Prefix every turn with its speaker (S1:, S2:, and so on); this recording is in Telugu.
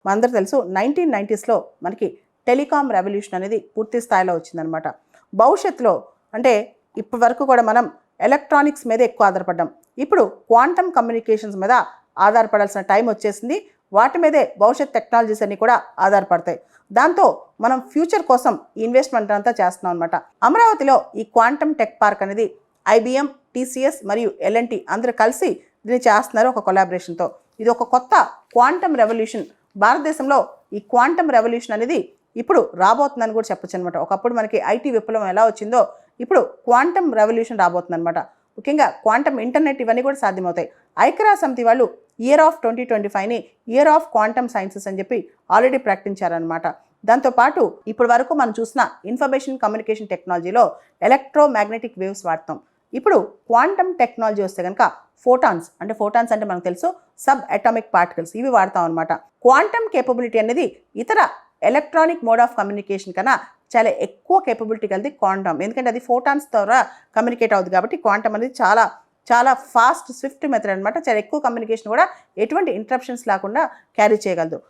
S1: మనందరూ తెలుసు 1990స్లో మనకి టెలికాం రెవల్యూషన్ అనేది పూర్తి స్థాయిలో వచ్చిందనమాట. భవిష్యత్తులో అంటే ఇప్పటి వరకు కూడా మనం ఎలక్ట్రానిక్స్ మీద ఎక్కువ ఆధారపడ్డాం. ఇప్పుడు క్వాంటమ్ కమ్యూనికేషన్స్ మీద ఆధారపడాల్సిన టైం వచ్చేసింది. వాటి మీదే భవిష్యత్ టెక్నాలజీస్ అన్నీ కూడా ఆధారపడతాయి. దాంతో మనం ఫ్యూచర్ కోసం ఇన్వెస్ట్మెంట్ అంతా చేస్తున్నాం అనమాట. అమరావతిలో ఈ క్వాంటమ్ టెక్ పార్క్ అనేది IBM, TCS మరియు L&T అందరూ కలిసి దీన్ని చేస్తున్నారు ఒక కొలాబరేషన్తో. ఇది ఒక కొత్త క్వాంటమ్ రెవల్యూషన్. భారతదేశంలో ఈ క్వాంటమ్ రెవల్యూషన్ అనేది ఇప్పుడు రాబోతుందని కూడా చెప్పొచ్చు అనమాట. ఒకప్పుడు మనకి IT విప్లవం ఎలా వచ్చిందో ఇప్పుడు క్వాంటమ్ రెవల్యూషన్ రాబోతుందన్నమాట. ముఖ్యంగా క్వాంటమ్ ఇంటర్నెట్ ఇవన్నీ కూడా సాధ్యమవుతాయి. ఐక్యరాజ్య సమితి వాళ్ళు ఇయర్ ఆఫ్ 2025ని ఇయర్ ఆఫ్ క్వాంటమ్ సైన్సెస్ అని చెప్పి ఆల్రెడీ ప్రకటించారనమాట. దాంతోపాటు ఇప్పటి వరకు మనం చూసిన ఇన్ఫర్మేషన్ కమ్యూనికేషన్ టెక్నాలజీలో ఎలక్ట్రోమాగ్నెటిక్ వేవ్స్ వాడతాం. ఇప్పుడు క్వాంటమ్ టెక్నాలజీ వస్తే కనుక ఫోటాన్స్ అంటే మనకు తెలుసు సబ్ అటామిక్ పార్టికల్స్ ఇవి వాడతాం అనమాట. క్వాంటమ్ కేపబిలిటీ అనేది ఇతర ఎలక్ట్రానిక్ మోడ్ ఆఫ్ కమ్యూనికేషన్ కన్నా చాలా ఎక్కువ కేపబిలిటీ కలిది క్వాంటమ్. ఎందుకంటే అది ఫోటాన్స్ ద్వారా కమ్యూనికేట్ అవుతుంది కాబట్టి క్వాంటమ్ అనేది చాలా చాలా ఫాస్ట్ స్విఫ్ట్ మెథడ్ అనమాట. చాలా ఎక్కువ కమ్యూనికేషన్ కూడా ఎటువంటి ఇంటరప్షన్స్ లేకుండా క్యారీ చేయగలదు.